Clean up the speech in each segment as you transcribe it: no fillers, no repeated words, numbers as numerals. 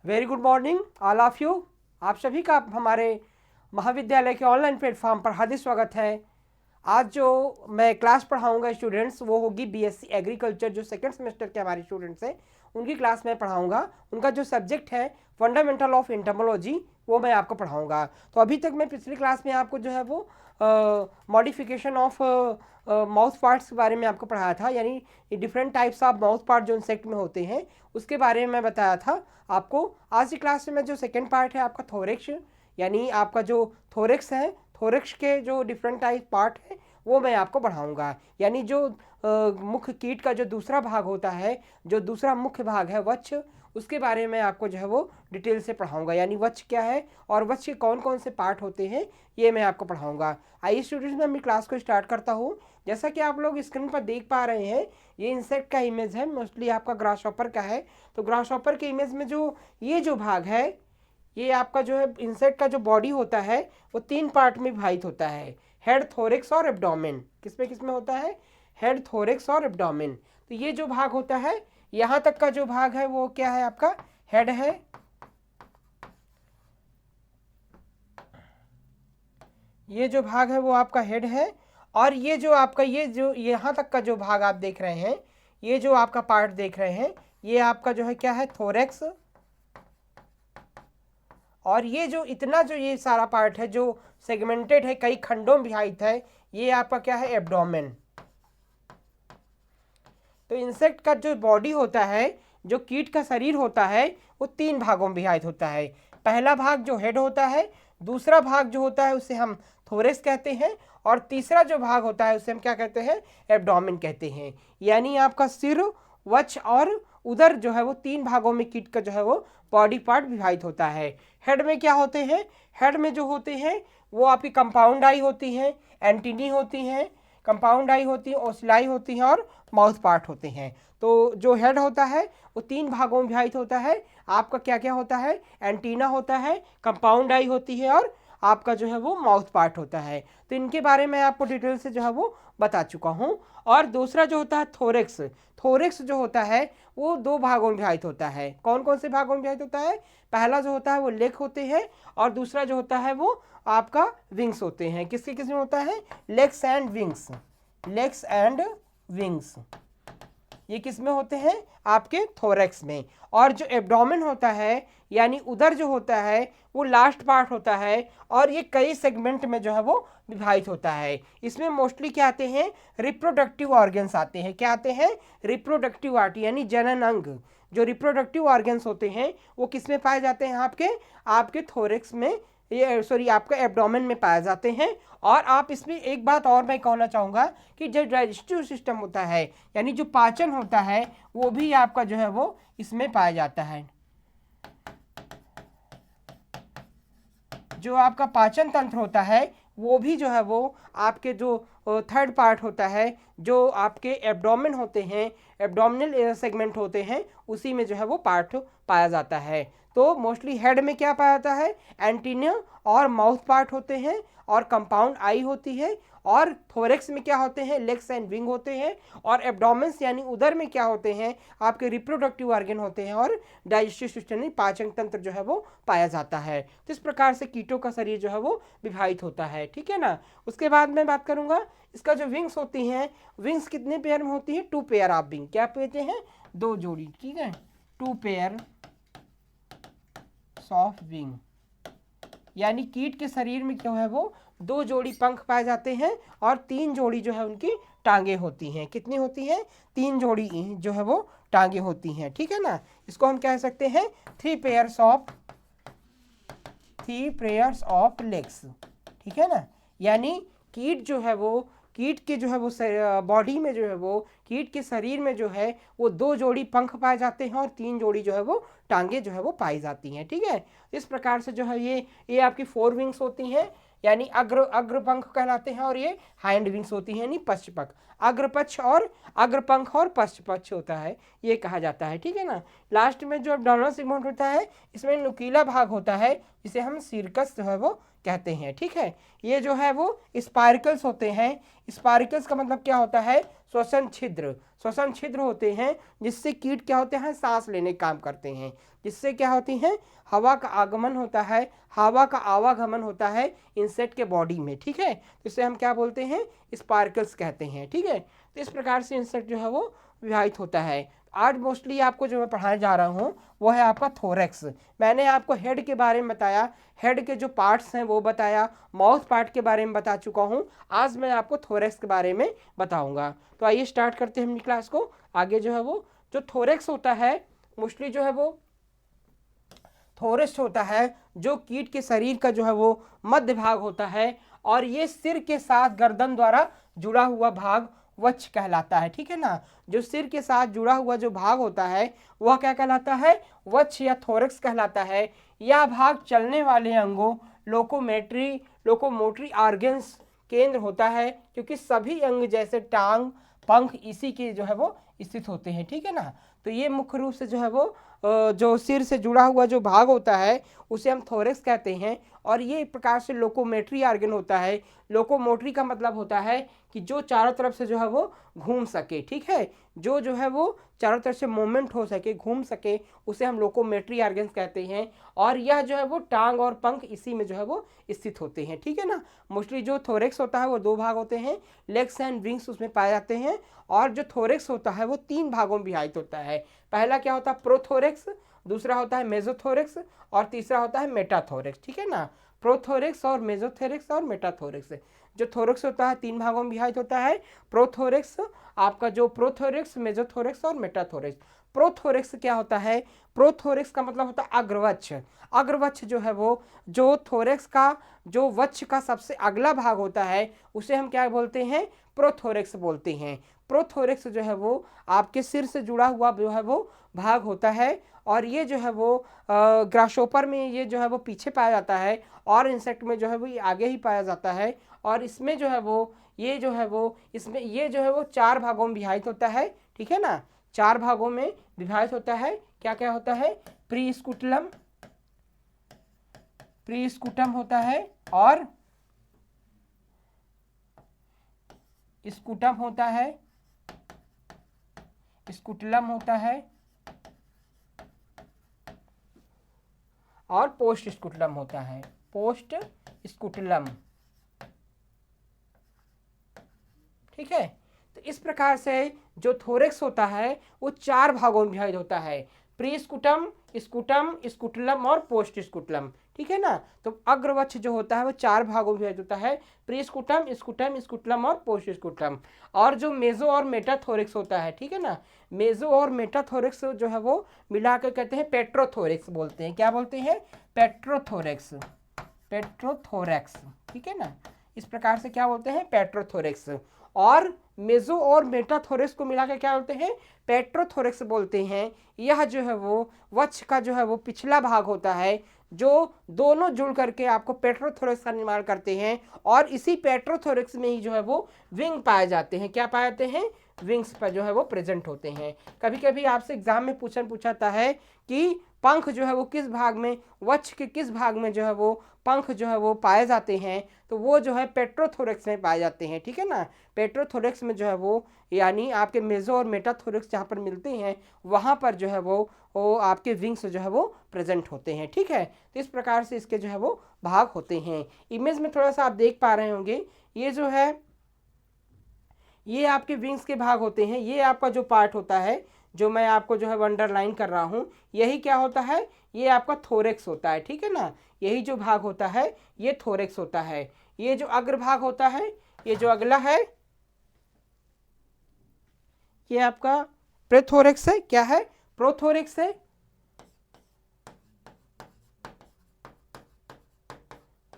Very good morning all of you. आप सभी का हमारे महाविद्यालय के ऑनलाइन प्लेटफॉर्म पर हार्दिक स्वागत है। आज जो मैं क्लास पढ़ाऊंगा स्टूडेंट्स वो होगी बीएससी एग्रीकल्चर, जो सेकंड सेमेस्टर के हमारे स्टूडेंट्स हैं उनकी क्लास में पढ़ाऊंगा। उनका जो सब्जेक्ट है फंडामेंटल ऑफ एंटोमोलॉजी वो मैं आपको पढ़ाऊंगा। तो अभी तक मैं पिछली क्लास में आपको जो है वो मॉडिफिकेशन ऑफ माउथ पार्ट्स के बारे में आपको पढ़ाया था, यानी different types of mouth part जो इंसेक्ट में होते हैं उसके बारे में मैं बताया था आपको। आज की क्लास में जो सेकेंड पार्ट है आपका थोरेक्स, यानी आपका जो थोरेक्स है, थोरेक्स के जो डिफरेंट टाइप पार्ट है वो मैं आपको बढ़ाऊंगा। यानी जो मुख्य कीट का जो दूसरा भाग होता है, जो दूसरा मुख्य भाग है वत्स, उसके बारे में आपको जो है वो डिटेल से पढ़ाऊंगा। यानी वत्स क्या है और वत्स के कौन कौन से पार्ट होते हैं ये मैं आपको पढ़ाऊंगा। आइए स्टूडेंट्स, मैं अपनी क्लास को स्टार्ट करता हूँ। जैसा कि आप लोग स्क्रीन पर देख पा रहे हैं ये इंसेक्ट का इमेज है, मोस्टली आपका ग्रासहॉपर का है। तो ग्रासहॉपर के इमेज में जो ये जो भाग है ये आपका जो है इंसेक्ट का जो बॉडी होता है वो तीन पार्ट में विभाजित होता है, हेड, थोरेक्स और एब्डोमेन। किसमें होता है? हेड, थोरेक्स और एब्डोमेन। तो ये जो भाग होता है यहाँ तक का जो भाग है वो क्या है? आपका हेड है। ये जो भाग है वो आपका हेड है। और ये जो आपका ये जो यहाँ तक का जो भाग आप देख रहे हैं, ये जो आपका पार्ट देख रहे हैं ये आपका जो है क्या है? थोरेक्स। और ये जो इतना जो ये सारा पार्ट है जो सेगमेंटेड है, कई खंडों में विभाजित है, ये आपका क्या है? एब्डोमेन। तो इंसेक्ट का जो बॉडी होता है, जो कीट का शरीर होता है वो तीन भागों में विभाजित होता है। पहला भाग जो हेड होता है, दूसरा भाग जो होता है उसे हम थोरेक्स कहते हैं, और तीसरा जो भाग होता है उसे हम क्या कहते हैं? एब्डोमेन कहते हैं। यानी आपका सिर, वक्ष और उदर जो है वो तीन भागों में कीट का जो है वो बॉडी पार्ट विभाजित होता है। हेड में क्या होते हैं? हेड में जो होते हैं वो आपकी कंपाउंड आई होती हैं, एंटीनी होती हैं, कंपाउंड आई होती है, ओसिलाई होती है और माउथ पार्ट होते हैं। तो जो हेड होता है वो तीन भागों में विभाजित होता है। आपका क्या क्या होता है? एंटीना होता है, कंपाउंड आई होती है और आपका जो है वो माउथ पार्ट होता है। तो इनके बारे में आपको डिटेल से जो है वो बता चुका हूँ। और दूसरा जो होता है थोरेक्स, थोरेक्स जो होता है वो दो भागों में विभाजित होता है। कौन कौन से भागों में विभाजित होता है? पहला जो होता है वो लेग होते हैं और दूसरा जो होता है वो आपका विंग्स होते हैं। किसके किस में होता है? Legs and wings. Legs and wings ये किस में होते हैं? आपके थोरेक्स में। और जो एब्डोमेन होता है यानी उदर जो होता है वो लास्ट पार्ट होता है और ये कई सेगमेंट में जो है वो विभाजित होता है। इसमें मोस्टली क्या आते हैं? रिप्रोडक्टिव ऑर्गन्स आते हैं। क्या आते हैं? रिप्रोडक्टिव आर्ट यानी जनन अंग। जो रिप्रोडक्टिव ऑर्गन्स होते हैं वो किस में पाए जाते हैं? आपके थोरेक्स में, ये सॉरी आपका एब्डोमेन में पाए जाते हैं। और आप इसमें एक बात और मैं कहना चाहूँगा कि जो डाइजेस्टिव सिस्टम होता है यानी जो पाचन होता है वो भी आपका जो है वो इसमें पाया जाता है। जो आपका पाचन तंत्र होता है वो भी जो है वो आपके जो थर्ड पार्ट होता है, जो आपके एब्डोमेन होते हैं, एब्डोमिनल सेगमेंट होते हैं, उसी में जो है वो पार्ट पाया जाता है। तो मोस्टली हेड में क्या पाया जाता है? एंटीना और माउथ पार्ट होते हैं और कंपाउंड आई होती है। और थोरेक्स में क्या होते हैं? लेग्स एंड विंग होते हैं। और एब्डोमेंस यानी उदर में क्या होते हैं? आपके रिप्रोडक्टिव ऑर्गन होते हैं और डाइजेस्टिव सिस्टम यानी पाचन तंत्र जो है वो पाया जाता है। तो इस प्रकार से कीटों का शरीर जो है वो विभाजित होता है, ठीक है ना। उसके बाद मैं बात करूंगा इसका जो विंग्स होती हैं, विंग्स कितने पेयर में होती है? 2 पेयर ऑफ विंग। क्या कहते हैं? 2 जोड़ी, ठीक है, 2 पेयर ऑफ विंग। यानी कीट के शरीर में जो है वो 2 जोड़ी पंख पाए जाते हैं और 3 जोड़ी जो है उनकी टांगे होती हैं। कितनी होती हैं? 3 जोड़ी जो है वो टांगे होती हैं, ठीक है ना। इसको हम कह सकते हैं 3 पेयर्स ऑफ लेग्स, ठीक है ना। यानी कीट जो है वो, कीट के जो है वो बॉडी में जो है वो, कीट के शरीर में जो है वो 2 जोड़ी पंख पाए जाते हैं और 3 जोड़ी जो है वो टांगे जो है वो पाई जाती हैं, ठीक है। इस प्रकार से जो है ये आपकी 4 विंग्स होती हैं यानी अग्र पंख कहलाते हैं, और ये हाइंड विंग्स होती हैं यानी पश्च पंख। अग्रपक्ष और अग्रपंख और पश्च पक्ष होता है ये कहा जाता है, ठीक है ना। लास्ट में जो एब्डोमिनल सेगमेंट होता है इसमें नुकीला भाग होता है जिसे हम सिरकस जो है वो कहते हैं, ठीक है। ये जो है वो स्पार्कल्स होते हैं। स्पार्कल्स का मतलब क्या होता है? श्वसन छिद्र, श्वसन छिद्र होते हैं जिससे कीट क्या होते हैं, सांस लेने काम करते हैं, जिससे क्या होती हैं, हवा का आगमन होता है, हवा का आवागमन होता है इंसेक्ट के बॉडी में, ठीक है। तो इसे हम क्या बोलते हैं, स्पार्कल्स कहते हैं, ठीक है। तो इस प्रकार से इंसेक्ट जो है वो विभाजित होता है। आज मोस्टली आपको जो मैं पढ़ाने जा रहा हूँ वो है आपका थोरैक्स। मैंने आपको हेड के बारे में बताया, हेड के जो पार्ट्स हैं वो बताया, माउथ पार्ट के बारे में बता चुका हूँ। आज मैं आपको थोरैक्स के बारे में बताऊंगा। तो आइए स्टार्ट करते हैं अपनी क्लास को। आगे जो है वो जो थोरैक्स होता है मोस्टली जो है वो थोरस होता है जो कीट के शरीर का जो है वो मध्य भाग होता है, और ये सिर के साथ गर्दन द्वारा जुड़ा हुआ भाग वक्ष कहलाता है, ठीक है ना। जो सिर के साथ जुड़ा हुआ जो भाग होता है वह क्या कहलाता है, वक्ष या थोरक्स कहलाता है। यह भाग चलने वाले अंगों, लोकोमोटरी ऑर्गन्स केंद्र होता है, क्योंकि सभी अंग जैसे टांग, पंख इसी के जो है वो स्थित होते हैं, ठीक है ना। तो ये मुख्य रूप से जो है वो जो सिर से जुड़ा हुआ जो भाग होता है उसे हम थोरैक्स कहते हैं। और ये एक प्रकार से लोकोमोटरी ऑर्गन होता है। लोकोमोटरी का मतलब होता है कि जो चारों तरफ से जो है वो घूम सके, ठीक है, जो है वो चारों तरफ से मूवमेंट हो सके, घूम सके, उसे हम लोकोमोटरी ऑर्गन्स कहते हैं। और यह जो है वो टांग और पंख इसी में जो है वो स्थित होते हैं, ठीक है ना। मोस्टली जो थोरैक्स होता है वो दो भाग होते हैं, लेग्स एंड विंग्स उसमें पाए जाते हैं। और जो थोरैक्स होता है वो तीन भागों में विभाजित होता है। पहला क्या होता है, प्रोथोरैक्स, दूसरा होता है मेसोथोरैक्स, और तीसरा होता है मेटाथोरैक्स, ठीक है ना। प्रोथोरैक्स और मेसोथोरैक्स और मेटाथोरैक्स। जो थोरैक्स होता है तीन भागों में विभाजित होता है। प्रोथोरैक्स आपका जो प्रोथोरैक्स, मेसोथोरैक्स और मेटाथोरैक्स। प्रोथोरैक्स क्या होता है, प्रोथोरैक्स का मतलब होता है अग्रवक्ष। अग्रवक्ष जो है वो जो थोरैक्स का जो वक्ष का सबसे अगला भाग होता है उसे हम क्या बोलते हैं, प्रोथोरैक्स बोलते हैं। प्रोथोरैक्स जो है वो आपके सिर से जुड़ा हुआ जो है वो भाग होता है, और ये जो है वो ग्रासहोपर में ये जो है वो पीछे पाया जाता है, और इंसेक्ट में जो है वो ये आगे ही पाया जाता है। और इसमें जो है वो ये जो है वो इसमें ये जो है वो चार भागों में विभाजित होता है, ठीक है ना। चार भागों में विभाजित होता है। क्या क्या होता है, प्रीस्कुटलम, प्रीस्कुटम होता है, और स्कुटम होता है, स्कुटलम होता है, और पोस्ट स्कुटलम होता है, पोस्ट स्कुटलम, ठीक है। तो इस प्रकार से जो थोरैक्स होता है वो चार भागों में विभाजित होता है, प्रीस्कुटम, स्कुटम, स्कुटलम और पोस्ट स्कुटलम, ठीक है ना। तो अग्रवक्ष जो होता है वो चार भागों में विभाजित होता है, प्रीस्कुटम, स्कुटम, स्कुटलम और पोस्ट स्कुटलम। और जो मेजो और मेटाथोरैक्स होता है, ठीक है ना, मेजो और मेटाथोरैक्स जो है वो मिलाकर कहते हैं पेट्रोथोरैक्स बोलते हैं। क्या बोलते हैं, पेट्रोथोरैक्स, पेट्रोथोरैक्स, ठीक है ना। इस प्रकार से क्या बोलते हैं, पेट्रोथोरैक्स। और मेजो और मेटाथोरैक्स को मिलाकर क्या बोलते हैं, पेट्रोथोरैक्स बोलते हैं। यह जो है वो वक्ष का जो है वो पिछला भाग होता है, जो दोनों जुड़ करके आपको पेट्रोथोरैक्स का निर्माण करते हैं। और इसी पेट्रोथोरैक्स में ही जो है वो विंग पाए जाते हैं। क्या पाए जाते हैं, विंग्स पर जो है वो प्रेजेंट होते हैं। कभी कभी आपसे एग्जाम में पूछाता है कि पंख जो है वो किस भाग में, वक्ष के किस भाग में जो है वो पंख जो है वो पाए जाते हैं, तो वो जो है पेट्रोथोरैक्स में पाए जाते हैं, ठीक है ना। पेट्रोथोरैक्स में जो है वो यानी आपके मेजो और मेटाथोरैक्स जहाँ पर मिलते हैं वहाँ पर जो है वो आपके विंग्स जो है वो प्रेजेंट होते हैं, ठीक है। तो इस प्रकार से इसके जो है वो भाग होते हैं। इमेज में थोड़ा सा आप देख पा रहे होंगे, ये जो है ये आपके विंग्स के भाग होते हैं। ये आपका जो पार्ट होता है जो मैं आपको जो है अंडरलाइन कर रहा हूँ, यही क्या होता है, ये आपका थोरैक्स होता है, ठीक है ना। यही जो भाग होता है ये थोरैक्स होता है। ये जो अग्रभाग होता है, ये जो अगला है ये आपका प्रोथोरैक्स है। क्या है, प्रोथोरैक्स है।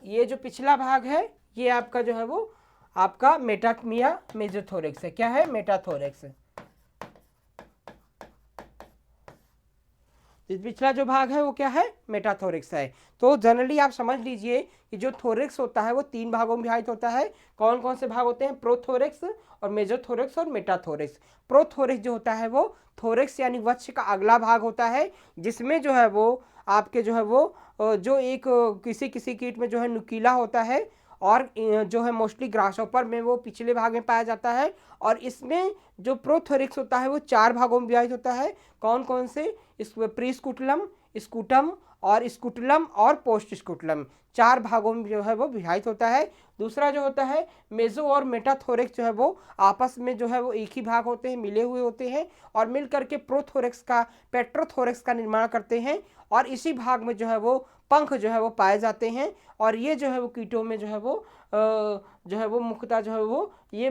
ये जो पिछला भाग है ये आपका जो है वो आपका मेटामिया मेजोथोरैक्स है। क्या है, मेटाथोरैक्स। पिछला जो भाग है वो क्या है, मेटाथोरैक्स है। तो जनरली आप समझ लीजिए कि जो थोरैक्स होता है वो तीन भागों में विभाजित होता है। कौन कौन से भाग होते हैं, प्रोथोरैक्स और मेजोथोरैक्स और मेटाथोरैक्स। प्रोथोरैक्स जो होता है वो थोरैक्स यानी वक्ष का अगला भाग होता है, जिसमें जो है वो आपके जो है वो जो एक किसी किसी कीट में जो है नुकीला होता है, और जो है मोस्टली ग्रासहॉपर में वो पिछले भाग में पाया जाता है। और इसमें जो प्रोथोरिक्स होता है वो 4 भागों में विभाजित होता है। कौन कौन से? प्रीस्कुटलम, स्कूटम और स्कूटलम और पोस्ट स्कूटलम, 4 भागों में जो है वो विभाजित होता है। दूसरा जो होता है मेजो और मेटाथोरेक्स जो है वो आपस में जो है वो एक ही भाग होते हैं, मिले हुए होते हैं और मिल करके प्रोथोरेक्स का पेट्रोथोरेक्स का निर्माण करते हैं। और इसी भाग में जो है वो पंख जो है वो पाए जाते हैं। और ये जो है वो कीटों में जो है वो मुख्यतः जो है वो ये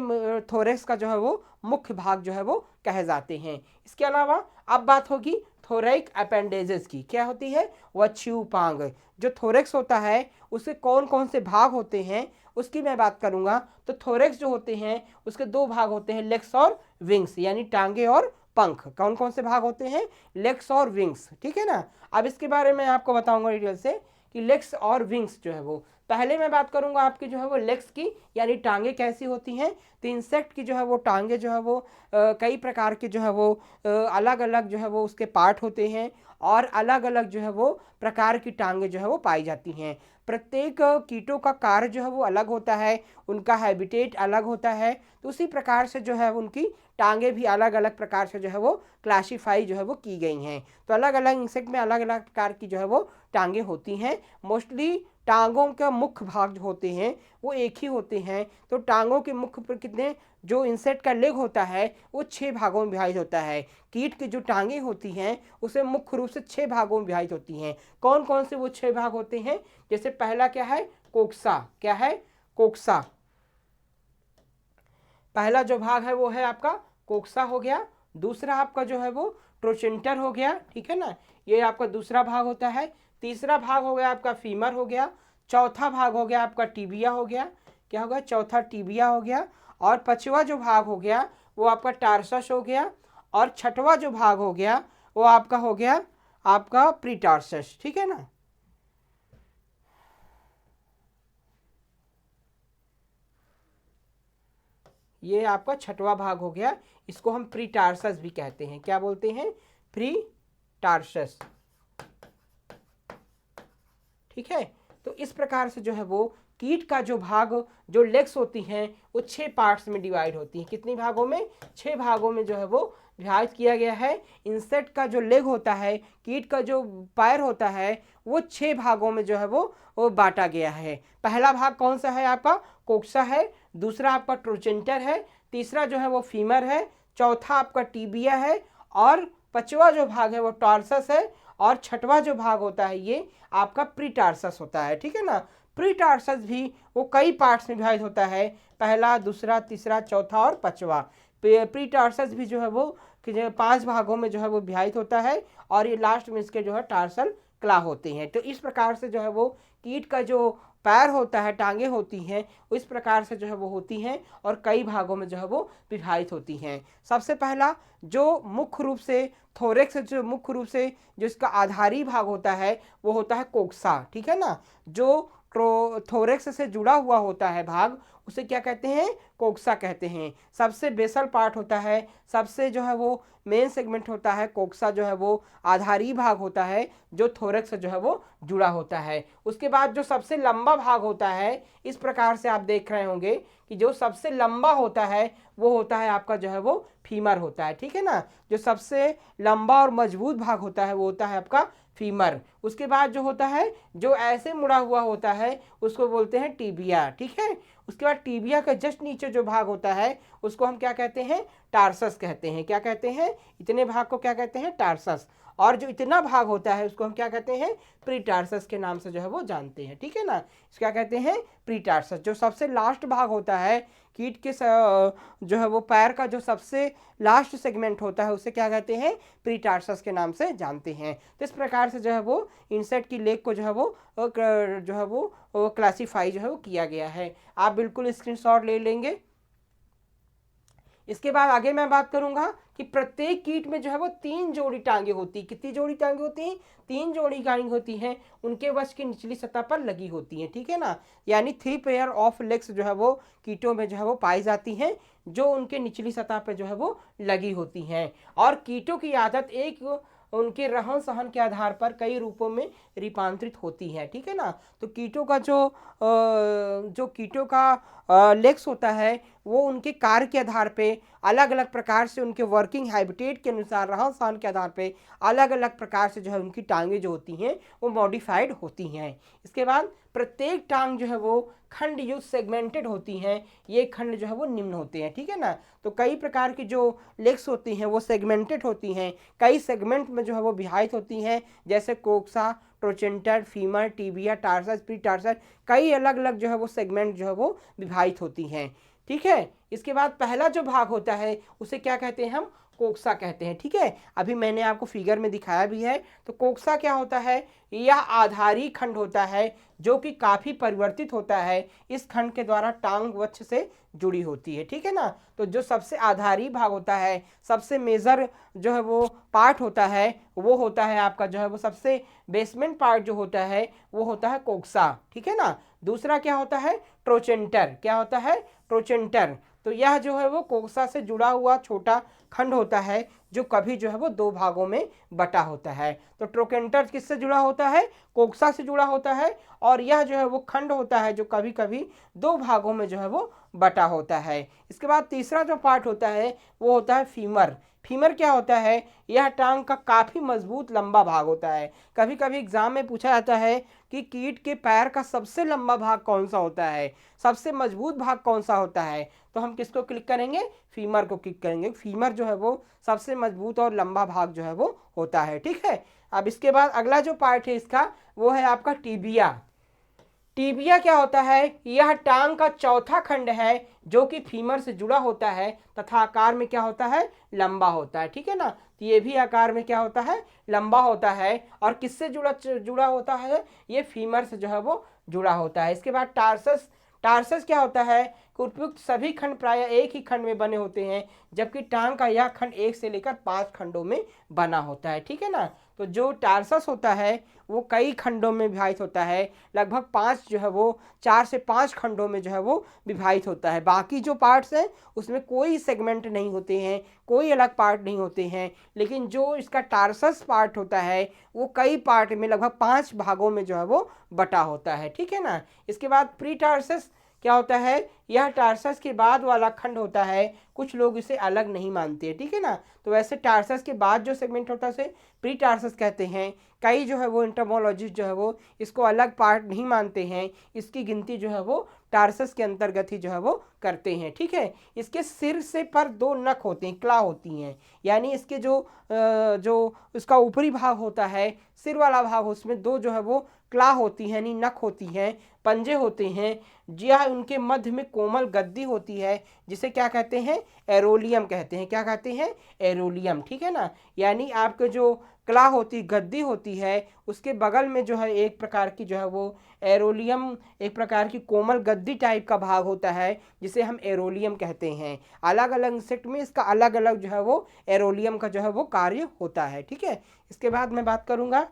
थोरेक्स का जो है वो मुख्य भाग जो है वो कहे जाते हैं। इसके अलावा अब बात होगी थोरैक अपेंडेजेस की। क्या होती है? वक्षुपांग। जो थोरेक्स होता है उसके कौन कौन से भाग होते हैं उसकी मैं बात करूंगा। तो थोरेक्स जो होते हैं उसके 2 भाग होते हैं, लेग्स और विंग्स, यानी टांगे और पंख। कौन कौन से भाग होते हैं? लेग्स और विंग्स, ठीक है ना। अब इसके बारे में आपको बताऊंगा डिटेल से कि लेग्स और विंग्स जो है वो, पहले मैं बात करूंगा आपकी जो है वो लेग्स की, यानी टांगे कैसी होती हैं। तो इंसेक्ट की जो है वो टांगे जो है वो कई प्रकार के जो है वो अलग अलग जो है वो उसके पार्ट होते हैं और अलग अलग जो है वो प्रकार की टांगे जो है वो पाई जाती हैं। प्रत्येक कीटों का कार्य जो है वो अलग होता है, उनका हैबिटेट अलग होता है। तो उसी प्रकार से जो है उनकी टांगे भी अलग अलग प्रकार से जो है वो क्लासीफाई जो है वो की गई हैं। तो अलग अलग इंसेक्ट में अलग अलग प्रकार की जो है वो टांगे होती हैं। मोस्टली टांगों का मुख्य भाग जो होते हैं वो एक ही होते हैं। तो टांगों के मुख्य पर कितने, जो इंसेक्ट का लेग होता है वो 6 भागों में विभाजित होता है। कीट की जो टांगे होती हैं उसे मुख्य रूप से 6 भागों में विभाजित होती हैं। कौन कौन से वो 6 भाग होते हैं? जैसे पहला क्या है? कोक्सा। क्या है? कोक्सा। पहला जो भाग है वो है आपका कोक्सा हो गया। दूसरा आपका जो है वो ट्रोचेंटर हो गया, ठीक है ना, ये आपका दूसरा भाग होता है। तीसरा भाग हो गया आपका फीमर हो गया। चौथा भाग हो गया आपका टीबिया हो गया। क्या होगा? चौथा टीबिया हो गया। और पांचवा जो भाग हो गया वो आपका टार्सस हो गया। और छठवां जो भाग हो गया वो आपका हो गया आपका प्रीटार्सस, ठीक है ना। ये आपका छठवां भाग हो गया, इसको हम प्रीटार्सस भी कहते हैं। क्या बोलते हैं? प्रीटार्सस, ठीक है। तो इस प्रकार से जो है वो कीट का जो भाग, जो लेग्स होती हैं वो 6 पार्ट्स में डिवाइड होती हैं। कितनी भागों में? 6 भागों में जो है वो विभाजित किया गया है। इंसेक्ट का जो लेग होता है, कीट का जो पैर होता है वो 6 भागों में जो है वो बांटा गया है। पहला भाग कौन सा है? आपका कोक्सा है। दूसरा आपका ट्रोचेंटर है। तीसरा जो है वो फीमर है। चौथा आपका टीबिया है। और पांचवा जो भाग है वो टार्सस है। और छठवां जो भाग होता है ये आपका प्रीटार्सस होता है, ठीक है ना। प्रीटार्सस भी वो कई पार्ट्स में विभाजित होता है, पहला, दूसरा, तीसरा, चौथा और पांचवा। प्रीटार्सस भी जो है वो 5 भागों में जो है वो विभाजित होता है। और ये लास्ट में इसके जो है टार्सल क्ला होते हैं। तो इस प्रकार से जो है वो कीट का जो पैर होता है, टांगे होती हैं, इस प्रकार से जो है वो होती हैं और कई भागों में जो है वो विभाजित होती हैं। सबसे पहला जो मुख्य रूप से थोरेक्स, जो मुख्य रूप से जो इसका आधारी भाग होता है वो होता है कोक्सा, ठीक है ना। जो थोरेक्स से जुड़ा हुआ होता है भाग उसे क्या कहते हैं? कोक्सा कहते हैं। सबसे बेसल पार्ट होता है, सबसे जो है वो मेन सेगमेंट होता है कोक्सा, जो है वो आधारी भाग होता है जो थोरेक्स से जो है वो जुड़ा होता है। उसके बाद जो सबसे लंबा भाग होता है, इस प्रकार से आप देख रहे होंगे कि जो सबसे लंबा होता है वो होता है आपका जो है वो फीमर होता है, ठीक है ना। जो सबसे लंबा और मजबूत भाग होता है वो होता है आपका फीमर। उसके बाद जो होता है जो ऐसे मुड़ा हुआ होता है उसको बोलते हैं टीबिया, ठीक है। उसके बाद टीबिया का जस्ट नीचे जो भाग होता है उसको हम क्या कहते हैं? टार्सस कहते हैं। क्या कहते हैं? इतने भाग को क्या कहते हैं? टार्सस। और जो इतना भाग होता है उसको हम क्या कहते हैं? प्रीटार्सस के नाम से जो है वो जानते हैं, ठीक है ना। क्या कहते हैं? प्रीटार्सस। जो सबसे लास्ट भाग होता है कीट के जो है वो पैर का जो सबसे लास्ट सेगमेंट होता है उसे क्या कहते हैं? प्रीटार्सस के नाम से जानते हैं। तो इस प्रकार से जो है वो इंसेक्ट की लेग को जो है वो क्लासीफाई जो है वो किया गया है। आप बिल्कुल स्क्रीनशॉट ले लेंगे। इसके बाद आगे मैं बात करूंगा कि प्रत्येक कीट में जो है वो 3 जोड़ी टांगे होती है। कितनी जोड़ी टांगे होती हैं? 3 जोड़ी टांगे होती हैं, उनके वश की निचली सतह पर लगी होती हैं, ठीक है ना। यानी 3 पेयर ऑफ लेग्स जो है वो कीटों में जो है वो पाई जाती हैं, जो उनके निचली सतह पर जो है वो लगी होती हैं। और कीटों की आदत एक उनके रहन सहन के आधार पर कई रूपों में रूपांतरित होती हैं, ठीक है ना। तो कीटों का जो कीटों का लेक्स होता है वो उनके कार्य के आधार पे अलग अलग प्रकार से, उनके वर्किंग हैबिटेट के अनुसार, रहन सहन के आधार पे अलग अलग प्रकार से जो है उनकी टांगें जो होती हैं वो मॉडिफाइड होती हैं। इसके बाद प्रत्येक टांग जो है वो खंड युक्त सेगमेंटेड होती हैं। ये खंड जो है वो निम्न होते हैं, ठीक है ना। तो कई प्रकार की जो लेग्स होती हैं वो सेगमेंटेड होती हैं, कई सेगमेंट में जो है वो विभाजित होती हैं, जैसे कोक्सा, ट्रोचेंटर, फीमर, टीबिया, टार्सस, प्रीटार्सस, कई अलग अलग जो है वो सेगमेंट जो है वो विभाजित होती हैं, ठीक है। इसके बाद पहला जो भाग होता है उसे क्या कहते हैं हम, कोक्सा कहते हैं, ठीक है। अभी मैंने आपको फिगर में दिखाया भी है। तो कोक्सा क्या होता है, यह आधारी खंड होता है जो कि काफी परिवर्तित होता है। इस खंड के द्वारा टांग वक्ष से जुड़ी होती है, ठीक है ना। तो जो सबसे आधारी भाग होता है, सबसे मेजर जो है वो पार्ट होता है, वो होता है आपका जो है वो सबसे बेसमेंट पार्ट जो होता है वो होता है कोक्सा, ठीक है ना। दूसरा क्या होता है, ट्रोचेंटर। क्या होता है, ट्रोचेंटर। तो यह जो है वो कोक्सा से जुड़ा हुआ छोटा खंड होता है जो कभी जो है वो दो भागों में बटा होता है। तो ट्रोकेंटर किससे जुड़ा होता है, कोक्सा से जुड़ा होता है, और यह जो है वो खंड होता है जो कभी कभी दो भागों में जो है वो बटा होता है। इसके बाद तीसरा जो पार्ट होता है वो होता है फीमर। फीमर क्या होता है, यह टांग का काफी मजबूत लंबा भाग होता है। कभी कभी एग्जाम में पूछा जाता है कि कीट के पैर का सबसे लंबा भाग कौन सा होता है, सबसे मजबूत भाग कौन सा होता है। तो हम किसको क्लिक करेंगे, फीमर को क्लिक करेंगे। फीमर जो है वो सबसे मजबूत और लंबा भाग जो है वो होता है, ठीक है। अब इसके बाद अगला जो पार्ट है इसका वो है आपका टीबिया। टीबिया क्या होता है, यह टांग का चौथा खंड है जो कि फीमर से जुड़ा होता है तथा आकार में क्या होता है, लंबा होता है, ठीक है ना। तो ये भी आकार में क्या होता है, लंबा होता है। और किससे जुड़ा होता है, ये फीमर से जो है वो जुड़ा होता है। इसके बाद टार्सस। टार्सस क्या होता है, उपयुक्त सभी खंड प्राय एक ही खंड में बने होते हैं, जबकि टांग का यह खंड 1 से लेकर 5 खंडों में बना होता है, ठीक है ना। तो जो टार्सस होता है वो कई खंडों में विभाजित होता है, लगभग 5 जो है वो 4 से 5 खंडों में जो है वो विभाजित होता है। बाकी जो पार्ट्स हैं उसमें कोई सेगमेंट नहीं होते हैं, कोई अलग पार्ट नहीं होते हैं, लेकिन जो इसका टार्सस पार्ट होता है वो कई पार्ट में लगभग 5 भागों में जो है वो बटा होता है, ठीक है ना। इसके बाद प्री टार्सस क्या होता है, यह टार्सस के बाद वाला खंड होता है, कुछ लोग इसे अलग नहीं मानते हैं, ठीक है ना। तो वैसे टार्सस के बाद जो सेगमेंट होता है उसे प्री टार्सस कहते हैं। कई जो है वो एंटोमोलॉजिस्ट जो है वो इसको अलग पार्ट नहीं मानते हैं, इसकी गिनती जो है वो टार्सस के अंतर्गत ही जो है वो करते हैं, ठीक है। इसके सिर से पर 2 नख होते हैं, क्ला होती हैं, यानी इसके जो उसका ऊपरी भाग होता है, सिर वाला भाग, उसमें 2 जो है वो क्ला होती हैं, यानी नख होती हैं, पंजे होते हैं। यह उनके मध्य में कोमल गद्दी होती है जिसे क्या कहते हैं, एरोलियम कहते हैं। क्या कहते हैं, एरोलियम, ठीक है ना। यानी आपके जो क्ला होती, गद्दी होती है, उसके बगल में जो है एक प्रकार की जो है वो एरोलियम, एक प्रकार की कोमल गद्दी टाइप का भाग होता है जिसे हम एरोलियम कहते हैं। अलग अलग इंसेक्ट में इसका अलग अलग जो है वो एरोलियम का जो है वो कार्य होता है, ठीक है। इसके बाद मैं बात करूंगा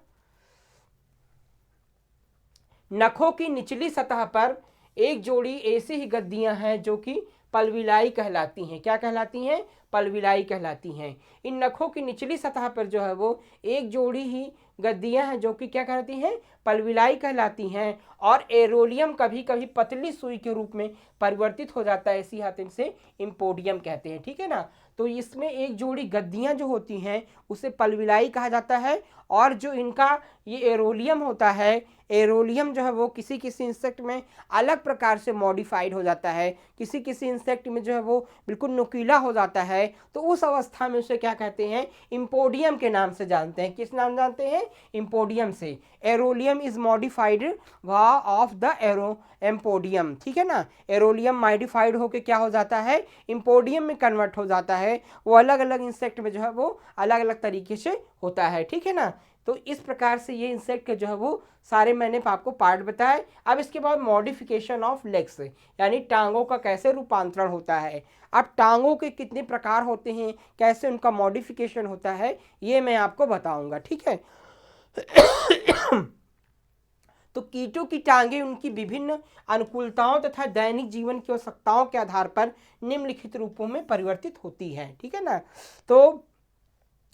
नखों की निचली सतह पर एक जोड़ी ऐसी ही गद्दियां हैं जो कि पलविलाई कहलाती हैं। क्या कहलाती हैं, पलविलाई कहलाती हैं। इन नखों की निचली सतह पर जो है वो एक जोड़ी ही गद्दियां हैं जो कि क्या कहलाती हैं, पलविलाई कहलाती हैं। और एरोलियम कभी कभी पतली सुई के रूप में परिवर्तित हो जाता है, इसी हाथ से इम्पोडियम कहते हैं, ठीक है ना। तो इसमें एक जोड़ी गद्दियां जो होती हैं उसे पलविलाई कहा जाता है। और जो इनका ये एरोलियम होता है, एरोलियम जो है वो किसी किसी इंसेक्ट में अलग प्रकार से मॉडिफाइड हो जाता है, किसी किसी इंसेक्ट में जो है वो बिल्कुल नुकीला हो जाता है। तो उस अवस्था में उसे क्या कहते हैं, इम्पोडियम के नाम से जानते हैं। किस नाम जानते हैं, इम्पोडियम से। Arolium is modified of the empodium, ठीक है ना। एरोलियम मॉडिफाइड होकर क्या हो जाता है, इम्पोडियम में कन्वर्ट हो जाता है। वो अलग अलग इंसेक्ट में जो है वो अलग अलग तरीके से होता है, ठीक है ना। तो इस प्रकार से ये इंसेक्ट के जो है वो सारे मैंने आपको पार्ट बताए। अब इसके बाद मॉडिफिकेशन ऑफ लेग्स, यानी टांगों का कैसे रूपांतरण होता है। अब टांगों के कितने प्रकार होते हैं, कैसे उनका मॉडिफिकेशन होता है, ये मैं आपको बताऊंगा, ठीक है। तो कीटों की टांगें उनकी विभिन्न अनुकूलताओं तथा दैनिक जीवन की आवश्यकताओं के आधार पर निम्नलिखित रूपों में परिवर्तित होती हैं, ठीक है ना। तो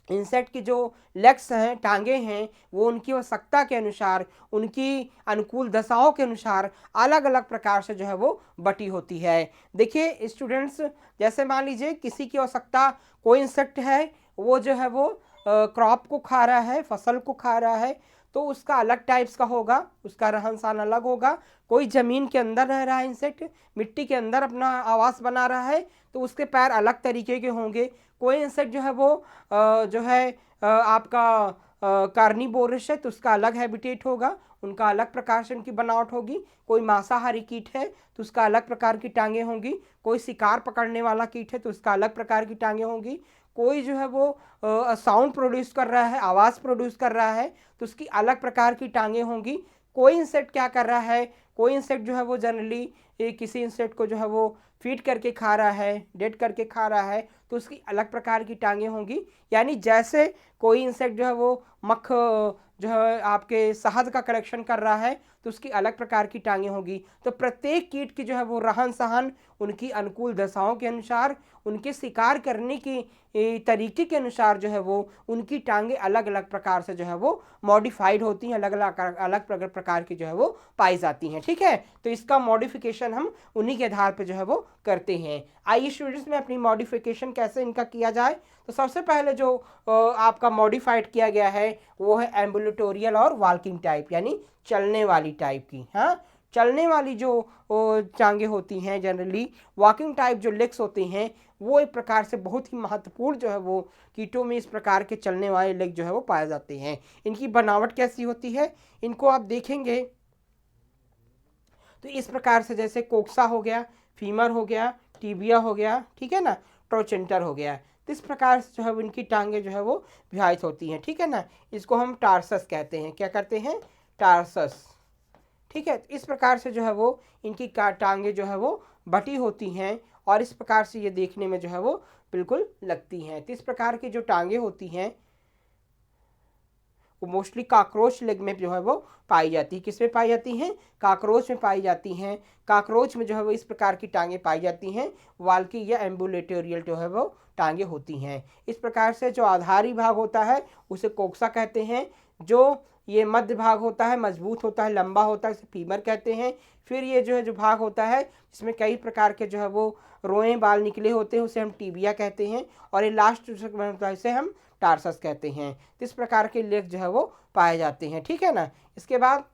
इंसेक्ट की जो लेग्स हैं, टांगे हैं, वो उनकी आवश्यकता के अनुसार, उनकी अनुकूल दशाओं के अनुसार अलग अलग प्रकार से जो है वो बटी होती है। देखिए स्टूडेंट्स, जैसे मान लीजिए किसी की आवश्यकता, कोई इंसेक्ट है वो जो है वो क्रॉप को खा रहा है, फसल को खा रहा है, तो उसका अलग टाइप्स का होगा, उसका रहन सहन अलग होगा। कोई ज़मीन के अंदर रह रहा है इंसेक्ट, मिट्टी के अंदर अपना आवास बना रहा है, तो उसके पैर अलग तरीके के होंगे। कोई इंसेक्ट जो है वो जो है आपका कार्निवोरस है, तो उसका अलग हैबिटेट होगा, उनका अलग प्रकार से उनकी बनावट होगी। कोई मांसाहारी कीट है तो उसका अलग प्रकार की टांगें होंगी। कोई शिकार पकड़ने वाला कीट है तो उसका अलग प्रकार की टांगें होंगी। कोई जो है वो साउंड प्रोड्यूस कर रहा है, आवाज़ प्रोड्यूस कर रहा है, तो उसकी अलग प्रकार की टांगें होंगी। कोई इंसेक्ट क्या कर रहा है, कोई इंसेक्ट जो है वो जनरली किसी इंसेक्ट को जो है वो फीड करके खा रहा है, डेड करके खा रहा है, तो उसकी अलग प्रकार की टांगें होंगी। यानी जैसे कोई इंसेक्ट जो है वो मक्ख जो है आपके शहद का कलेक्शन कर रहा है, तो उसकी अलग प्रकार की टांगें होगी। तो प्रत्येक कीट की जो है वो रहन सहन, उनकी अनुकूल दशाओं के अनुसार, उनके शिकार करने की तरीके के अनुसार जो है वो उनकी टांगें अलग अलग प्रकार से जो है वो मॉडिफाइड होती हैं, अलग अलग प्रकार की जो है वो पाई जाती हैं। ठीक है, तो इसका मॉडिफिकेशन हम उन्हीं के आधार पर जो है वो करते हैं। आइए स्टूडेंट्स में अपनी मॉडिफिकेशन कैसे इनका किया जाए। तो सबसे पहले जो आपका मॉडिफाइड किया गया है वो है एम्बुलेटोरियल और वॉकिंग टाइप, यानी चलने वाली टाइप की। हाँ, चलने वाली जो टांगे होती हैं जनरली, वॉकिंग टाइप जो लेग्स होते हैं, वो एक प्रकार से बहुत ही महत्वपूर्ण जो है वो कीटों में इस प्रकार के चलने वाले लेग जो है वो पाए जाते हैं। इनकी बनावट कैसी होती है, इनको आप देखेंगे तो इस प्रकार से, जैसे कोक्सा हो गया, फीमर हो गया, टीबिया हो गया, ठीक है ना, ट्रोचेंटर हो गया, तो इस प्रकार से जो है इनकी टांगे जो है वो विभाजित होती हैं। ठीक है ना, इसको हम टार्सस कहते हैं। क्या करते हैं? टार्सस। ठीक है, इस प्रकार से जो है वो इनकी टांगे जो है वो बटी होती हैं और इस प्रकार से ये देखने में जो है वो बिल्कुल लगती हैं। तो इस प्रकार की जो टांगे होती हैं वो मोस्टली काकरोच लेग में जो है वो पाई जाती है। किस में पाई जाती हैं? काकरोच में पाई जाती हैं। काकरोच में जो है वो इस प्रकार की टांगे पाई जाती हैं, वाल्की या एम्बुलेटोरियल जो है वो टांगे होती हैं। इस प्रकार से जो आधारी भाग होता है उसे कोक्सा कहते हैं। जो ये मध्य भाग होता है, मजबूत होता है, लंबा होता है, इसे फीमर कहते हैं। फिर ये जो है जो भाग होता है जिसमें कई प्रकार के जो है वो रोएं बाल निकले होते हैं, उसे हम टीबिया कहते हैं। और ये लास्ट होता है इसे हम टार्सस कहते हैं। तो इस प्रकार के लेग जो है वो पाए जाते हैं। ठीक है ना, इसके बाद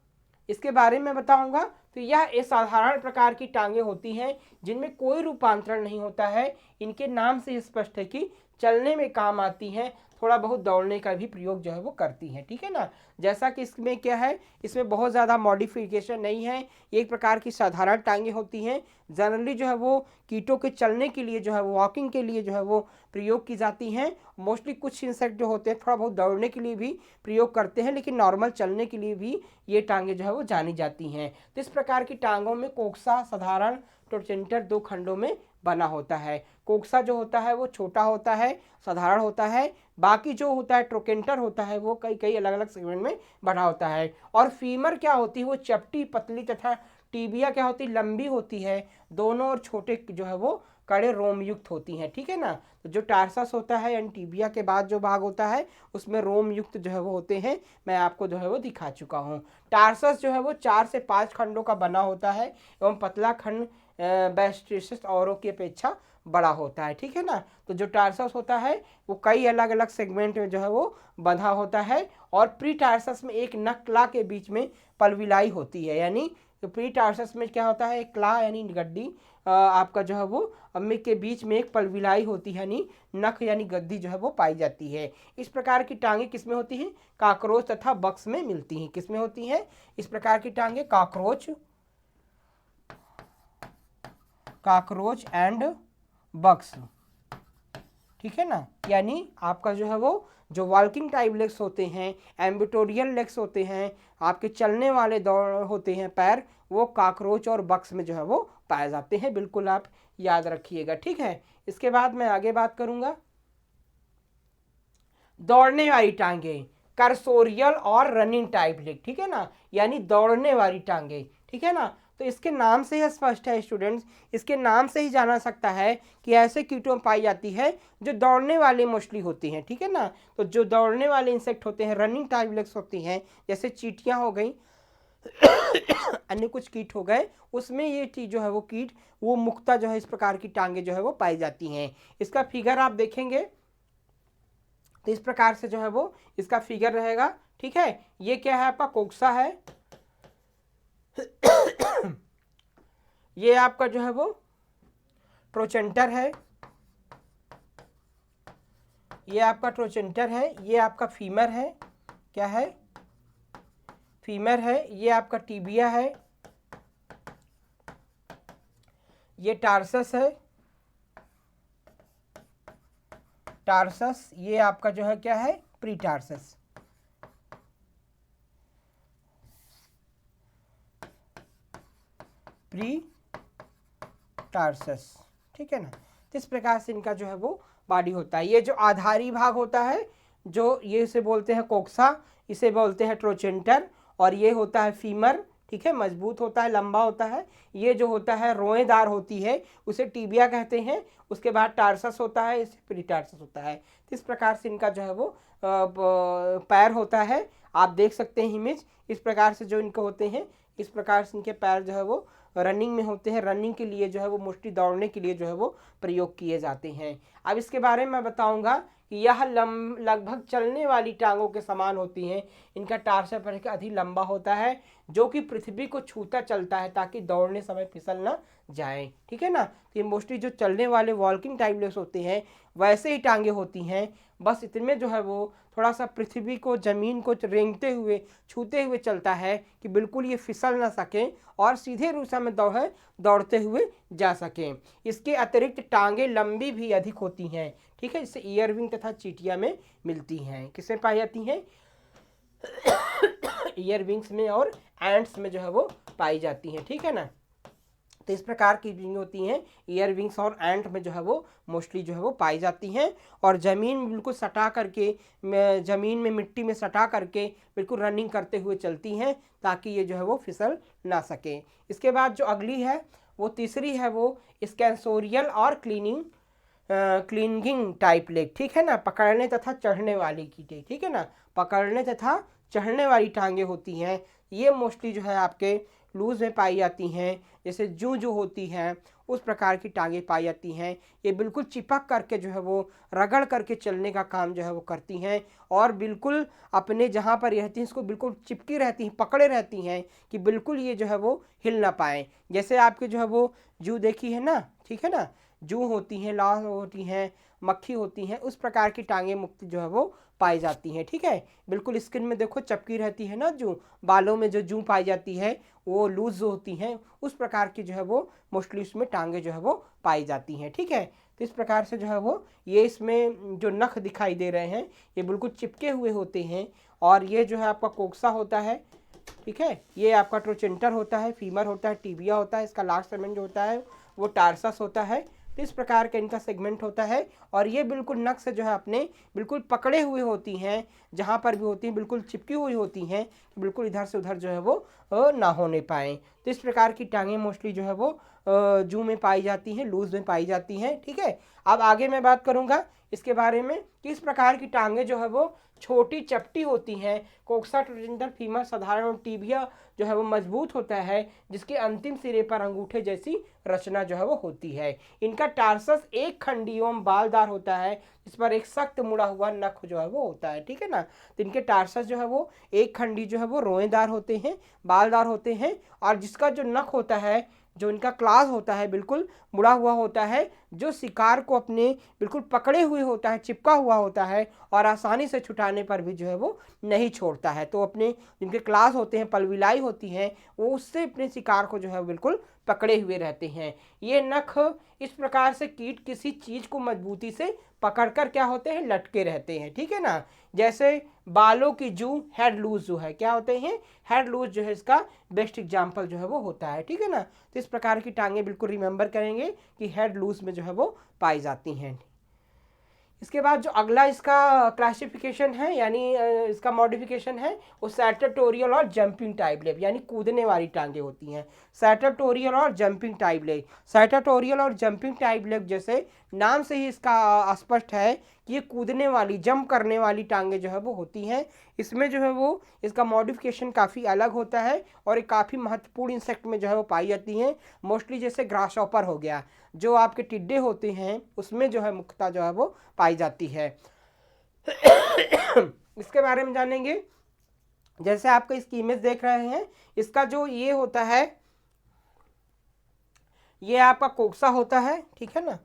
इसके बारे में बताऊंगा। तो यह एक साधारण प्रकार की टांगे होती हैं जिनमें कोई रूपांतरण नहीं होता है। इनके नाम से स्पष्ट है कि चलने में काम आती हैं, थोड़ा बहुत दौड़ने का भी प्रयोग जो है वो करती हैं। ठीक है ना, जैसा कि इसमें क्या है, इसमें बहुत ज़्यादा मॉडिफिकेशन नहीं है, एक प्रकार की साधारण टांगे होती हैं। जनरली जो है वो कीटों के चलने के लिए जो है वो वॉकिंग के लिए जो है वो प्रयोग की जाती हैं। मोस्टली कुछ इंसेक्ट जो होते हैं थोड़ा बहुत दौड़ने के लिए भी प्रयोग करते हैं, लेकिन नॉर्मल चलने के लिए भी ये टांगे जो है वो जानी जाती हैं। तो इस प्रकार की टांगों में कोक्सा, साधारण, ट्रोचेंटर दो खंडों में बना होता है। कोक्सा जो होता है वो छोटा होता है, साधारण होता है। बाकी जो होता है ट्रोकेंटर होता है वो कई कई अलग अलग सेगमेंट में बना होता है। और फीमर क्या होती है, वो चपटी पतली, तथा टीबिया क्या होती है, लंबी होती है, दोनों और छोटे जो है वो कड़े रोम युक्त होती हैं। ठीक है ना, तो जो टार्सस होता है यानी टीबिया के बाद जो भाग होता है उसमें रोम युक्त जो है वो होते हैं, मैं आपको जो है वो दिखा चुका हूँ। टार्सस जो है वो 4 से 5 खंडों का बना होता है एवं पतला खंड बैस्ट्रेसिस औरों की अपेक्षा बड़ा होता है। ठीक है ना, तो जो टार्सस होता है वो कई अलग अलग सेगमेंट में जो है वो बंधा होता है। और प्री टार्सस में एक नकला के बीच में पलविलाई होती है, यानी तो प्री टार्सस में क्या होता है, एक क्ला यानी गड्डी आपका जो है वो अम्मी के बीच में एक पलविलाई होती है, यानी नख यानी गद्दी जो है वो पाई जाती है। इस प्रकार की टांगे किसमें होती हैं? काकरोच तथा बक्स में मिलती हैं। किसमें होती हैं इस प्रकार की टांगे? काकरोच एंड बक्स। ठीक है ना, यानी आपका जो है वो जो वॉकिंग टाइप लेग्स होते हैं, एम्बिटोरियल लेग्स होते हैं, आपके चलने वाले दौड़ होते हैं पैर, वो काकरोच और बक्स में जो है वो पाए जाते हैं। बिल्कुल आप याद रखिएगा। ठीक है, इसके बाद मैं आगे बात करूंगा। दौड़ने वाली टांगे, कर्सोरियल और रनिंग टाइप लेग। ठीक है ना, यानी दौड़ने वाली टांगे। ठीक है ना, तो इसके नाम से ही स्पष्ट है स्टूडेंट्स, इसके नाम से ही जाना सकता है कि ऐसे कीटों में पाई जाती है जो दौड़ने वाले मोस्टली होती हैं, ठीक है ना। तो जो दौड़ने वाले इंसेक्ट होते हैं, रनिंग टाइप लेग्स होती हैं, जैसे चींटियाँ हो गई अन्य कुछ कीट हो गए, उसमें ये चीज जो है वो कीट वो मुक्ता जो है इस प्रकार की टांगे जो है वो पाई जाती हैं। इसका फिगर आप देखेंगे तो इस प्रकार से जो है वो इसका फिगर रहेगा, ठीक है। ये क्या है आपका कोक्सा है ये आपका जो है वो ट्रोचेंटर है, ये आपका ट्रोचेंटर है, ये आपका फीमर है, क्या है फीमर है, ये आपका टीबिया है, ये टार्सस है, टार्सस, ये आपका जो है क्या है प्रीटार्सस। प्रीटार्सस, ठीक है ना। तो इस प्रकार से इनका जो है वो बॉडी होता है। ये जो आधारी भाग होता है जो ये इसे बोलते हैं कोक्सा, इसे बोलते हैं ट्रोचेंटर, और ये होता है फीमर, ठीक है, मजबूत होता है, लंबा होता है। ये जो होता है रोएदार होती है, उसे टीबिया कहते हैं। उसके बाद टार्सस होता है, इसे प्रीटार्सस होता है। तो इस प्रकार से इनका जो है वो पैर होता है, आप देख सकते हैं इमेज, इस प्रकार से जो इनके होते हैं, इस प्रकार से इनके पैर जो है वो रनिंग में होते हैं। रनिंग के लिए जो है वो मोस्टली दौड़ने के लिए जो है वो प्रयोग किए जाते हैं। अब इसके बारे में मैं बताऊंगा कि यह लगभग चलने वाली टांगों के समान होती हैं। इनका टार्सस पर अधिक लंबा होता है, जो कि पृथ्वी को छूता चलता है ताकि दौड़ने समय फिसल ना जाए, ठीक है ना। तो ये मोस्टली जो चलने वाले वॉल्किंग टाइप लेग्स होते हैं वैसे ही टांगे होती हैं, बस इतने जो है वो थोड़ा सा पृथ्वी को, जमीन को रेंगते हुए, छूते हुए चलता है कि बिल्कुल ये फिसल ना सके और सीधे दिशा में दौड़ते हुए जा सकें। इसके अतिरिक्त टांगे लंबी भी अधिक होती हैं, ठीक है, जिससे ईयरविंग तथा चींटियां में मिलती हैं। किसमें पाई जाती हैं ईयरविंग्स में और एंट्स में जो है वो पाई जाती हैं, ठीक है ना। तो इस प्रकार की विंग होती हैं, ईयरविंग्स और एंट में जो है वो मोस्टली जो है वो पाई जाती हैं। और ज़मीन में बिल्कुल सटा करके, ज़मीन में मिट्टी में सटा करके बिल्कुल रनिंग करते हुए चलती हैं ताकि ये जो है वो फिसल ना सके। इसके बाद जो अगली है वो तीसरी है वो स्कैंसोरियल और क्लिंगिंग टाइप लेग, ठीक है ना, पकड़ने तथा चढ़ने वाली कीटें, ठीक है ना, पकड़ने तथा चढ़ने वाली टांगे होती हैं। ये मोस्टली जो है आपके लूज में पाई जाती हैं, जैसे जू जो होती हैं उस प्रकार की टांगे पाई जाती हैं। ये बिल्कुल चिपक करके जो है वो रगड़ करके चलने का काम जो है वो करती हैं, और बिल्कुल अपने जहाँ पर रहती हैं इसको बिल्कुल चिपकी रहती हैं, पकड़े रहती हैं कि बिल्कुल ये जो है वो हिल ना पाए। जैसे आपके जो है वो जू देखी है ना, ठीक है ना, जू होती हैं, लाल होती हैं, मक्खी होती हैं, उस प्रकार की टांगे मुक्ति जो है वो पाई जाती हैं, ठीक है। बिल्कुल स्किन में देखो चपकी रहती है ना, जू बालों में जो जू पाई जाती है वो लूज होती हैं, उस प्रकार की जो है वो मोस्टली उसमें टांगे जो है वो पाई जाती हैं, ठीक है। तो इस प्रकार से जो है वो ये इसमें जो नख दिखाई दे रहे हैं ये बिल्कुल चिपके हुए होते हैं। और ये जो है आपका कोक्सा होता है, ठीक है, ये आपका ट्रोचेंटर होता है, फीमर होता है, टीबिया होता है, इसका लास्ट सेगमेंट जो होता है वो टार्सस होता है। तो इस प्रकार का इनका सेगमेंट होता है, और ये बिल्कुल नख से जो है अपने बिल्कुल पकड़े हुए होती हैं, जहाँ पर भी होती हैं बिल्कुल चिपकी हुई होती हैं, बिल्कुल इधर से उधर जो है वो ना होने पाए। तो इस प्रकार की टांगें मोस्टली जो है वो जू में पाई जाती हैं, लूज में पाई जाती हैं, ठीक है। अब आगे मैं बात करूँगा इसके बारे में कि इस प्रकार की टांगें जो है वो छोटी चपटी होती हैं। कोक्सा, ट्रोचेंटर, फीमर साधारण और टीबिया जो है वो मजबूत होता है, जिसके अंतिम सिरे पर अंगूठे जैसी रचना जो है वो होती है। इनका टार्सस एक खंडी एवं बालदार होता है, इस पर एक सख्त मुड़ा हुआ नख जो है वो होता है, ठीक है ना। तो इनके टार्सस जो है वो एक खंडी जो है वो रोएदार होते हैं, बालदार होते हैं, और जिसका जो नख होता है, जो इनका क्लास होता है, बिल्कुल मुड़ा हुआ होता है, जो शिकार को अपने बिल्कुल पकड़े हुए होता है, चिपका हुआ होता है, और आसानी से छुटाने पर भी जो है वो नहीं छोड़ता है। तो अपने जिनके क्लास होते हैं, पलविलाई होती हैं, वो उससे अपने शिकार को जो है बिल्कुल पकड़े हुए रहते हैं। ये नख इस प्रकार से कीट किसी चीज को मजबूती से पकड़कर क्या होते हैं, लटके रहते हैं, ठीक है ना। जैसे बालों की जू, हेड लूज जो है, क्या होते हैं, हेड लूज जो है इसका बेस्ट एग्जाम्पल जो है वो होता है, ठीक है ना। तो इस प्रकार की टांगे बिल्कुल रिमेंबर करेंगे कि हेड लूज में जो है वो पाई जाती हैं। इसके बाद जो अगला इसका क्लासिफिकेशन है यानी इसका मॉडिफिकेशन है वो सैटर्टोरियल और जंपिंग टाइप लेग यानी कूदने वाली टांगे होती हैं। सैटर्टोरियल और जंपिंग टाइप लेग, सैटर्टोरियल और जंपिंग टाइप लेग जैसे नाम से ही इसका स्पष्ट है कि ये कूदने वाली, जंप करने वाली टांगे जो है वो होती हैं। इसमें जो है वो इसका मॉडिफिकेशन काफ़ी अलग होता है और ये काफ़ी महत्वपूर्ण इंसेक्ट में जो है वो पाई जाती हैं। मोस्टली जैसे ग्रासहॉपर हो गया, जो आपके टिड्डे होते हैं उसमें जो है मुख्यतः जो है वो पाई जाती है। इसके बारे में जानेंगे। जैसे आपको इसकी इमेज देख रहे हैं, इसका जो ये होता है ये आपका कोक्सा होता है, ठीक है ना,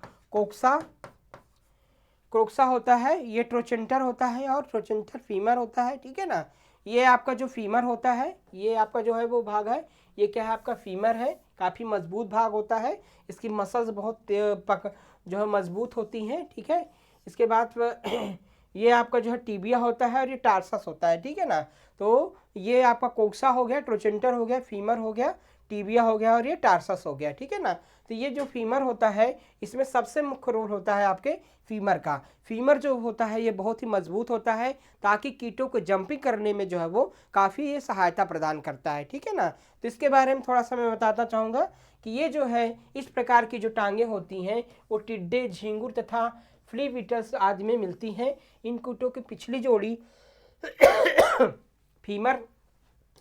कोक्सा होता है, ये ट्रोचेंटर होता है और ट्रोचेंटर फीमर होता है, ठीक है ना। ये आपका जो फीमर होता है, ये आपका जो है वो भाग है, ये क्या है आपका फीमर है, काफ़ी मजबूत भाग होता है, इसकी मसल्स बहुत जो है मजबूत होती हैं, ठीक है। इसके बाद ये आपका जो है टीबिया होता है और ये टार्सस होता है, ठीक है ना। तो ये आपका कोक्सा हो गया, ट्रोचेंटर हो गया, फीमर हो गया, टीबिया हो गया और ये टार्सस हो गया, ठीक है ना। तो ये जो फीमर होता है इसमें सबसे मुख्य रोल होता है आपके फीमर का। फीमर जो होता है ये बहुत ही मजबूत होता है ताकि कीटों को जंपिंग करने में जो है वो काफ़ी ये सहायता प्रदान करता है, ठीक है ना। तो इसके बारे में थोड़ा सा मैं बताता चाहूँगा कि ये जो है इस प्रकार की जो टांगे होती हैं वो टिड्डे, झींगुर तथा फ्ली बीटल्स आदि में मिलती हैं। इन कीटों की पिछली जोड़ी फीमर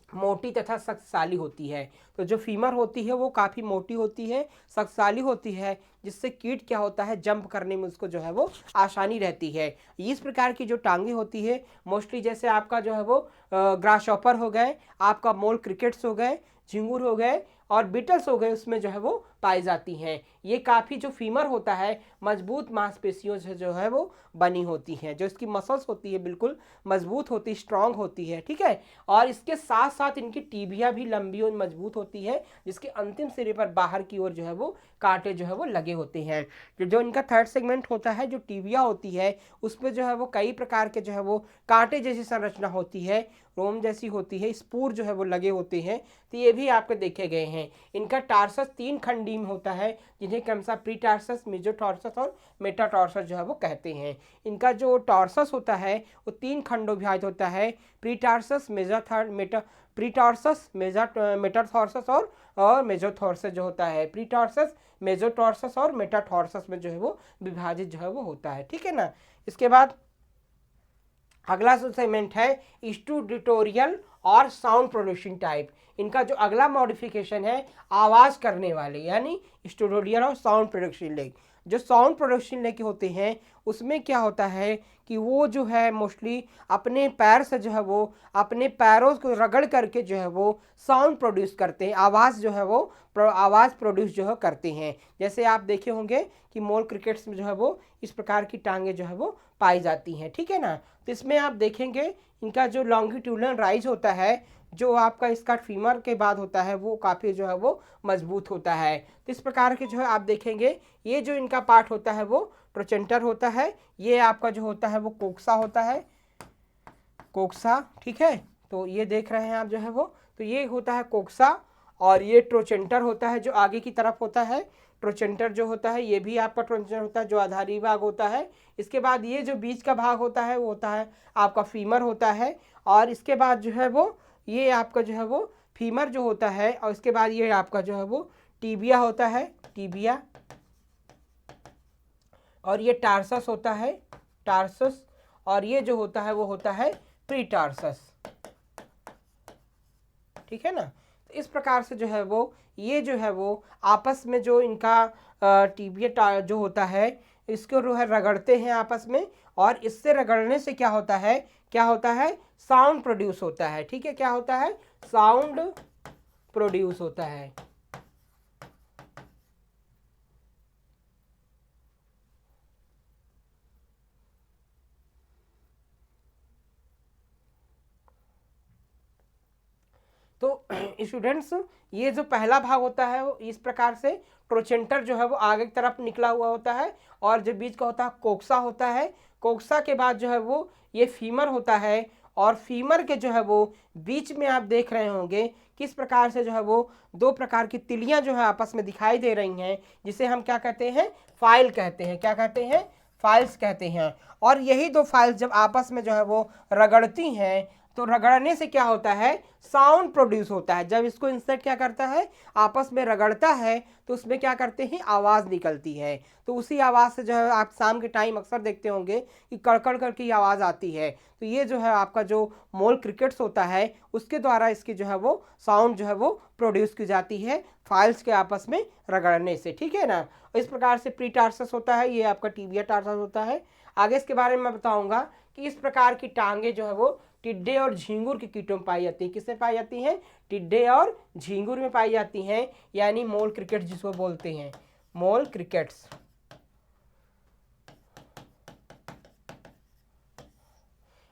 मोटी तथा शक्तिशाली होती है। तो जो फीमर होती है वो काफ़ी मोटी होती है, शक्तिशाली होती है, जिससे कीट क्या होता है जंप करने में उसको जो है वो आसानी रहती है। इस प्रकार की जो टांगे होती है मोस्टली जैसे आपका जो है वो ग्रासहॉपर हो गए, आपका मोल क्रिकेट्स हो गए, झिंगुर हो गए और बीटल्स हो गए, उसमें जो है वो पाई जाती हैं। ये काफ़ी जो फीमर होता है मजबूत मांसपेशियों से जो है वो बनी होती हैं, जो इसकी मसल्स होती है बिल्कुल मजबूत होती, स्ट्रांग होती है, ठीक है। और इसके साथ साथ इनकी टीबिया भी लंबी और मजबूत होती है, जिसके अंतिम सिरे पर बाहर की ओर जो है वो कांटे जो है वो लगे होते हैं। जो इनका थर्ड सेगमेंट होता है, जो टीबिया होती है, उसमें जो है वो कई प्रकार के जो है वो कांटे जैसी संरचना होती है, रोम जैसी होती है, स्पूर जो है वो लगे होते हैं। तो ये भी आपके देखे गए हैं। इनका टार्सस 3 खंडी में होता है, जिन्हें क्रमशः प्रीटार्सस, मेजोटार्सस और मेटाटार्सस जो है वो कहते हैं। इनका जो टार्सस होता है वो 3 खंडों विभाजित होता है, प्रीटार्सस, मेटाथॉर्सस और मेजोथॉर्सस जो होता है। प्रीटार्सस, मेजोटार्सस और मेटाथॉर्सस में जो है वो विभाजित जो है वो होता है, ठीक है ना। इसके बाद अगला सेगमेंट है स्टूडिटोरियल और साउंड प्रोड्यूसिंग टाइप। इनका जो अगला मॉडिफिकेशन है आवाज़ करने वाले यानी स्टूडिटोरियल और साउंड प्रोडक्शन लेग। जो साउंड प्रोडक्शन लेग होते हैं उसमें क्या होता है कि वो जो है मोस्टली अपने पैर से जो है वो अपने पैरों को रगड़ करके जो है वो साउंड प्रोड्यूस करते हैं, आवाज़ जो है वो आवाज़ प्रोड्यूस जो है करते हैं। जैसे आप देखे होंगे कि मोल क्रिकेट्स में जो है वो इस प्रकार की टांगे जो है वो पाई जाती हैं, ठीक है ना। तो इसमें आप देखेंगे इनका जो लॉन्गिट्यूडनल राइज होता है, जो आपका इसका फीमर के बाद होता है, वो काफ़ी जो है वो मजबूत होता है। तो इस प्रकार के जो है आप देखेंगे ये जो इनका पार्ट होता है वो ट्रोचेंटर होता है, ये आपका जो होता है वो कोक्सा होता है, कोक्सा, ठीक है। तो ये देख रहे हैं आप जो है वो, तो ये होता है कोक्सा और ये ट्रोचेंटर होता है जो आगे की तरफ होता है। ट्रोचेंटर जो होता है ये भी आपका ट्रोचेंटर होता है जो आधारी भाग होता है। इसके बाद ये जो बीच का भाग होता है वो होता है आपका फीमर होता है और इसके बाद जो है वो ये आपका जो है वो फीमर जो होता है और इसके बाद ये आपका जो है वो टीबिया होता है, टीबिया, और ये टार्सस होता है, टार्सस, और ये जो होता है वो होता है प्रीटार्सस, ठीक है ना। तो इस प्रकार से जो है वो ये जो है वो आपस में जो इनका टीबिया जो होता है इसको जो है रगड़ते हैं आपस में और इससे रगड़ने से क्या होता है साउंड प्रोड्यूस होता है, ठीक है। क्या होता है? साउंड प्रोड्यूस होता है। तो स्टूडेंट्स ये जो पहला भाग होता है वो इस प्रकार से ट्रोचेंटर जो है वो आगे की तरफ निकला हुआ होता है और जो बीच का होता है कोक्सा होता है। कोक्सा के बाद जो है वो ये फीमर होता है और फीमर के जो है वो बीच में आप देख रहे होंगे किस प्रकार से जो है वो दो प्रकार की तिलियां जो है आपस में दिखाई दे रही हैं, जिसे हम क्या कहते हैं? फाइल कहते हैं। क्या कहते हैं? फाइल्स कहते हैं। और यही दो फाइल्स जब आपस में जो है वो रगड़ती हैं तो रगड़ने से क्या होता है, साउंड प्रोड्यूस होता है। जब इसको इंसेक्ट क्या करता है, आपस में रगड़ता है तो उसमें क्या करते हैं, आवाज़ निकलती है। तो उसी आवाज़ से जो है आप शाम के टाइम अक्सर देखते होंगे कि कड़कड़ करके आवाज़ आती है। तो ये जो है आपका जो मोल क्रिकेट्स होता है उसके द्वारा इसकी जो है वो साउंड जो है वो प्रोड्यूस की जाती है फाइल्स के आपस में रगड़ने से, ठीक है ना। इस प्रकार से प्री टार्सस होता है, ये आपका टिबिया टार्सस होता है। आगे इसके बारे में मैं बताऊंगा कि इस प्रकार की टांगे जो है वो टिड्डे और झींगुर के कीटों में पाई जाती है। किसमें पाई जाती हैं, टिड्डे और झींगुर में पाई जाती हैं, यानी मोल क्रिकेट जिसको बोलते हैं, मोल क्रिकेट्स।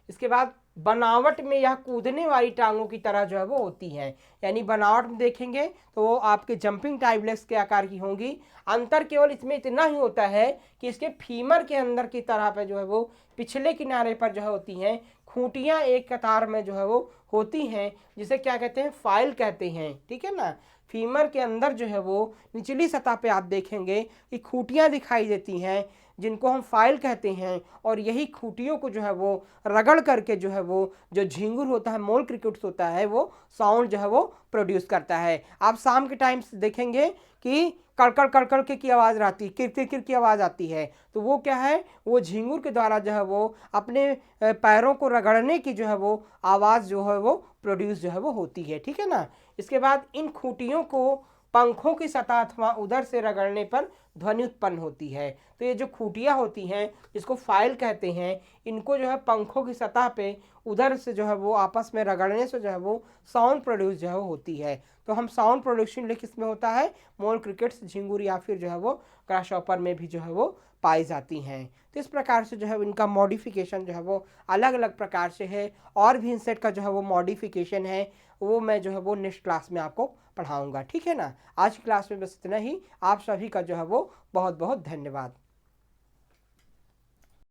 इसके बाद बनावट में यह कूदने वाली टांगों की तरह जो है वो होती हैं, यानी बनावट में देखेंगे तो वो आपके जंपिंग टाइप लेग्स के आकार की होंगी। अंतर केवल इसमें इतना ही होता है कि इसके फीमर के अंदर की तरह पे जो है वो पिछले किनारे पर जो है होती हैं खूंटियाँ एक कतार में जो है वो होती हैं, जिसे क्या कहते हैं, फाइल कहते हैं, ठीक है ना। फीमर के अंदर जो है वो निचली सतह पे आप देखेंगे कि खूंटियाँ दिखाई देती हैं जिनको हम फाइल कहते हैं। और यही खूंटियों को जो है वो रगड़ करके जो है वो जो झींगुर होता है, मोल क्रिकेट्स होता है, वो साउंड जो है वो प्रोड्यूस करता है। आप शाम के टाइम देखेंगे कि कड़कड़ कड़कड़ के की आवाज़ आती है, किर किर किर की आवाज़ आती है, तो वो क्या है, वो झींगुर के द्वारा जो है वो अपने पैरों को रगड़ने की जो है वो आवाज़ जो है वो प्रोड्यूस जो है वो होती है, ठीक है ना। इसके बाद इन खूंटियों को पंखों की सतह अथवा उधर से रगड़ने पर ध्वनि उत्पन्न होती है। तो ये जो खूंटियाँ होती हैं इसको फाइल कहते हैं, इनको जो है पंखों की सतह पे उधर से जो है वो आपस में रगड़ने से जो है वो साउंड प्रोड्यूस जो है वो होती है। तो हम साउंड प्रोडक्शन किस में होता है, मोल क्रिकेट्स, झिंगुर या फिर जो है वो ग्रासहॉपर में भी जो है वो पाई जाती हैं। तो इस प्रकार से जो है इनका मॉडिफिकेशन जो है वो अलग अलग प्रकार से है। और भी इंसेक्ट का जो है वो मॉडिफिकेशन है, वो मैं जो है वो नेक्स्ट क्लास में आपको पढ़ाऊंगा, ठीक है ना। आज की क्लास में बस इतना ही। आप सभी का जो है वो बहुत बहुत धन्यवाद।